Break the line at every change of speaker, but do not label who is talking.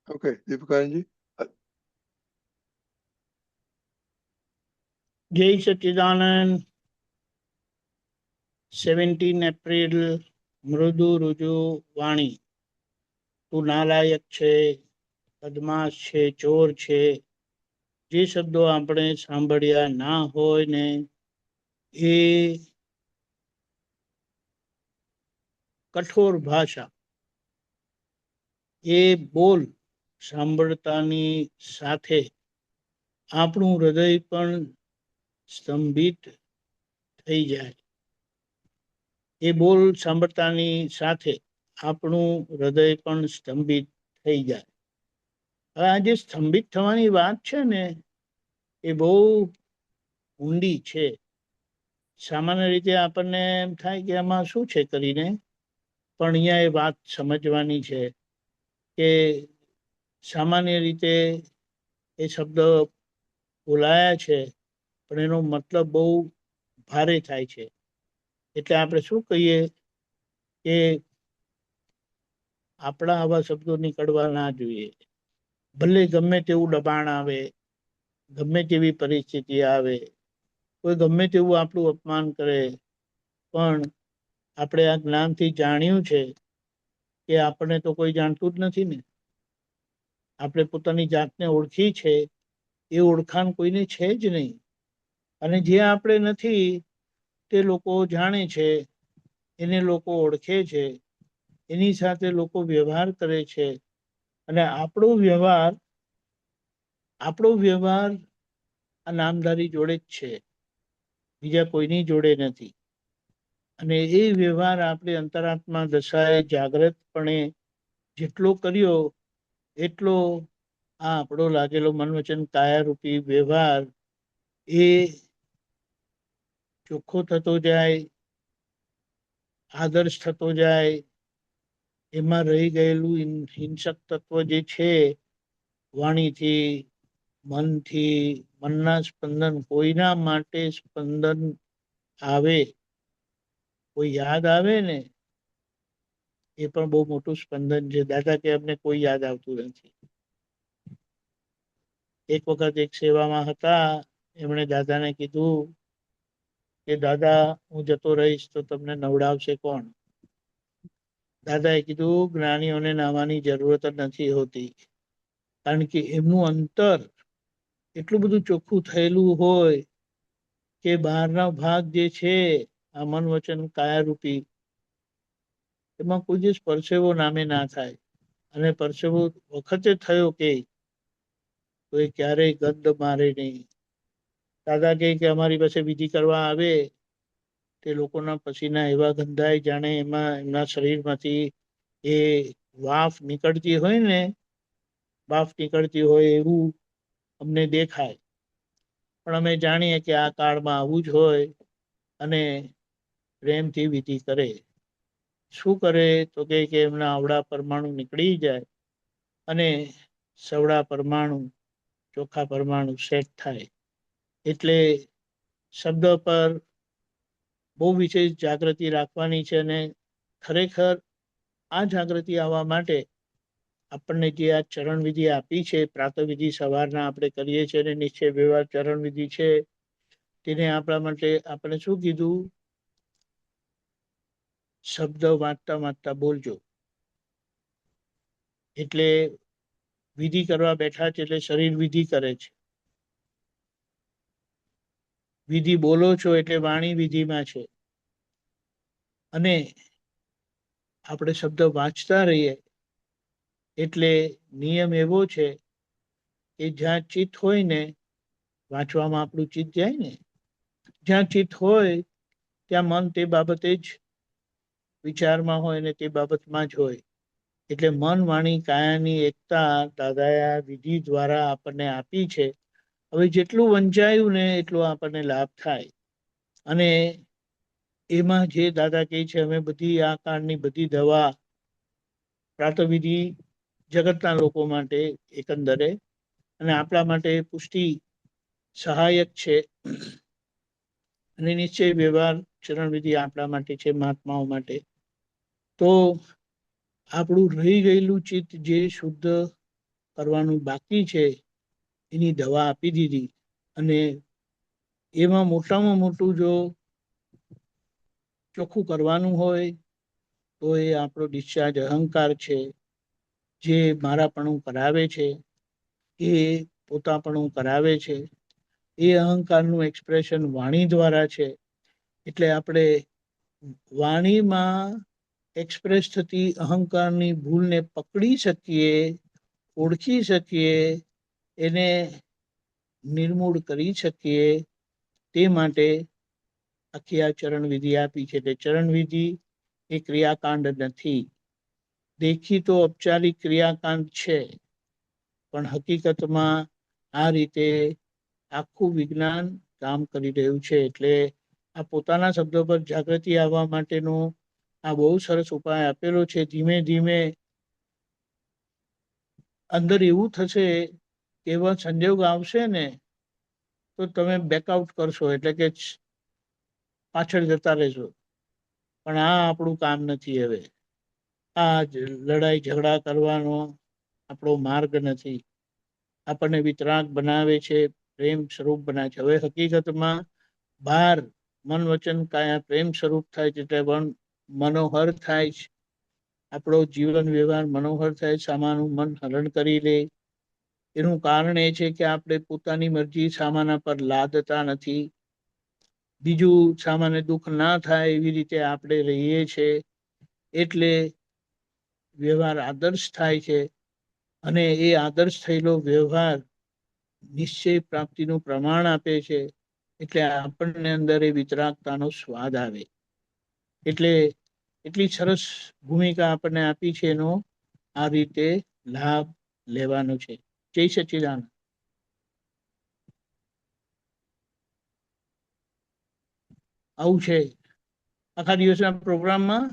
Okay, દીપકાનજી.
જય સચ્ચિદાનંદ. 17 April. મૃદુ રુજુ વાણી. તું નાલાયક છે, બદમાશ છે, ચોર છે, જે શબ્દો આપણે સાંભળ્યા ના હોય ને એ કઠોર ભાષા, એ બોલ સાંભળતાની સાથે આપણું હૃદય પણ સ્તંભિત થઈ જાય. એ બોલ સાંભળતાની સાથે આપણું હૃદય પણ સ્તંભિત થઈ જાય. હવે આ જે સ્તંભિત થવાની વાત છે ને, એ બહુ ઊંડી છે. સામાન્ય રીતે આપણને એમ થાય કે આમાં શું છે કરીને, પણ અહીંયા એ વાત સમજવાની છે કે સામાન્ય રીતે એ શબ્દ બોલાયા છે, પણ એનો મતલબ બહુ ભારે થાય છે. એટલે આપણે શું કહીએ કે આપણા આવા શબ્દો નીકળવા ના જોઈએ. ભલે ગમે તેવું દબાણ આવે, ગમે તેવી પરિસ્થિતિ આવે, કોઈ ગમે તેવું આપણું અપમાન કરે, પણ આપણે આ જ્ઞાનથી જાણ્યું છે કે આપણને તો કોઈ જાણતું જ નથી ને. આપણે પોતાની જાતને ઓળખી છે, એ ઓળખાણ કોઈને છે જ નહીં. અને જે આપણે નથી તે લોકો જાણે છે, એને લોકો ઓળખે છે, એની સાથે લોકો વ્યવહાર કરે છે. અને આપણો વ્યવહાર આ નામધારી જોડે જ છે, બીજા કોઈની જોડે નથી. અને એ વ્યવહાર આપણે અંતરાત્મા દશાએ જાગ્રતપણે જેટલો કર્યો એટલો આ આપણો લાગેલો મન વચન કાયારૂપી વ્યવહાર એ ચોખ્ખો થતો જાય, આદર્શ થતો જાય. એમાં રહી ગયેલું હિંસક તત્વ જે છે, વાણીથી, મનથી, મનના સ્પંદન, કોઈના માટે સ્પંદન આવે, કોઈ યાદ આવે ને, એ પણ બહુ મોટું સ્પંદન છે. દાદા કે અમને કોઈ યાદ આવતું નથી. એક વખત એક સેવામાં હતા, એમણે દાદાને કીધું કે દાદા હું જતો રહીશ તો તમને નવડાવશે કોણ? દાદાએ કીધું જ્ઞાનીઓને નાવાની જરૂરત નથી હોતી, કારણ કે એમનું અંતર એટલું બધું ચોખ્ખું થયેલું હોય કે બહારના ભાગ જે છે આ મન વચન કાયારૂપી, એમાં કોઈ દિવસ પરસેવો નામે ના થાય. અને પરસેવો વખતે થયો કે તો એ ક્યારેય ગંધ મારે નહીં. દાદા કે અમારી પાસે વિધિ કરવા આવે તે લોકોના પસીના એવા ગંધાય જાણે એમાં એમના શરીરમાંથી એ વાફ નીકળતી હોય ને, બાફ નીકળતી હોય એવું અમને દેખાય. પણ અમે જાણીએ કે આ કાળમાં આવું જ હોય, અને પ્રેમથી વિધિ કરે. શું કરે તો કે એમના અવળા પરમાણુ નીકળી જાય અને સવડા પરમાણુ, ચોખ્ખા પરમાણુ સેટ થાય. એટલે શબ્દ પર બહુ વિશેષ જાગૃતિ રાખવાની છે. અને ખરેખર આ જાગૃતિ આવવા માટે આપણને જે આ ચરણ વિધિ આપી છે, પ્રાતઃવિધિ સવારના આપણે કરીએ છીએ, અને નિશ્ચય વ્યવહાર ચરણ વિધિ છે, તેને આપણા માટે આપણે શું કીધું? શબ્દ વાંચતા વાંચતા બોલજો. એટલે વિધિ કરવા બેઠા છે એટલે શરીર વિધિ કરે છે. વિધિ બોલો છો એટલે વાણી વિધિમાં છે. અને આપણે શબ્દ વાંચતા રહીએ એટલે નિયમ એવો છે કે જ્યાં ચિત્ત હોય ને, વાંચવામાં આપણું ચિત્ત જાય ને, જ્યાં ચિત્ત હોય ત્યાં મન તે બાબતે જ વિચારમાં હોય ને તે બાબતમાં જ હોય. એટલે મન, વાણી, કાયાની એકતા દાદાએ આ વિધિ દ્વારા આપણને આપી છે. હવે જેટલું વંચાયું ને એટલો આપણને લાભ થાય. અને એમાં જે દાદા કહે છે, અમે બધી આ કાળની બધી દવા પ્રાતઃવિધિ જગતના લોકો માટે એકંદરે અને આપણા માટે પુષ્ટિ સહાયક છે. અને નિશ્ચય વ્યવહાર ચરણ વિધિ આપણા માટે છે, મહાત્માઓ માટે. તો આપણું રહી ગયેલું ચિત્ત જે શુદ્ધ કરવાનું બાકી છે એની દવા આપી દીધી. અને એમાં મોટામાં મોટું જો ચોખ્ખું કરવાનું હોય તો એ આપણો ડિસ્ચાર્જ અહંકાર છે, જે મારાપણું કરાવે છે, એ પોતાપણું કરાવે છે. એ અહંકારનું એક્સપ્રેશન વાણી દ્વારા છે. એટલે આપણે વાણીમાં એક્સપ્રેસ થતી અહંકારની ભૂલને પકડી શકીએ, ઓળખી શકીએ, એને નિર્મૂળ કરી શકીએ, તે માટે આખી આ ચરણ વિધિ આપી છે. એટલે ચરણ વિધિ એ ક્રિયાકાંડ નથી, દેખીતો ઔપચારિક ક્રિયાકાંડ છે, પણ હકીકતમાં આ રીતે આખું વિજ્ઞાન કામ કરી રહ્યું છે. એટલે આ પોતાના શબ્દો પર જાગૃતિ આવવા માટેનો આ બહુ સરસ ઉપાય આપેલો છે. ધીમે ધીમે અંદર એવું થશે કે એવા સંજોગ આવશે ને તો તમે બેકઆઉટ કરશો, એટલે કે પાછળ જતા રહેશો. પણ આ આપણું કામ નથી. હવે આ લડાઈ ઝઘડા કરવાનો આપણો માર્ગ નથી. આપણને વિતરાગ બનાવે છે, પ્રેમ સ્વરૂપ બનાવે છે. હવે હકીકતમાં બહાર મન વચન કાયા પ્રેમ સ્વરૂપ થાય છે, એટલે મનોહર થાય છે. આપણો જીવન વ્યવહાર મનોહર થાય, સામાનું મન હરણ કરી લે. એનું કારણ એ છે કે આપણે પોતાની મરજી સામાના પર લાદતા નથી. બીજું સામાન્ય દુઃખ ના થાય એવી રીતે આપણે રહીએ છીએ. એટલે વ્યવહાર આદર્શ થાય છે, અને એ આદર્શ થયેલો વ્યવહાર નિશ્ચય પ્રાપ્તિનું પ્રમાણ આપે છે. એટલે આપણને અંદર એ વિતરાગતાનો સ્વાદ આવે. એટલે એટલી સરસ ભૂમિકા આપણને આપી છે, એનો આ રીતે લાભ લેવાનો છે. જય સચ્ચિદાનંદ. આવું છે આખા દિવસના પ્રોગ્રામમાં.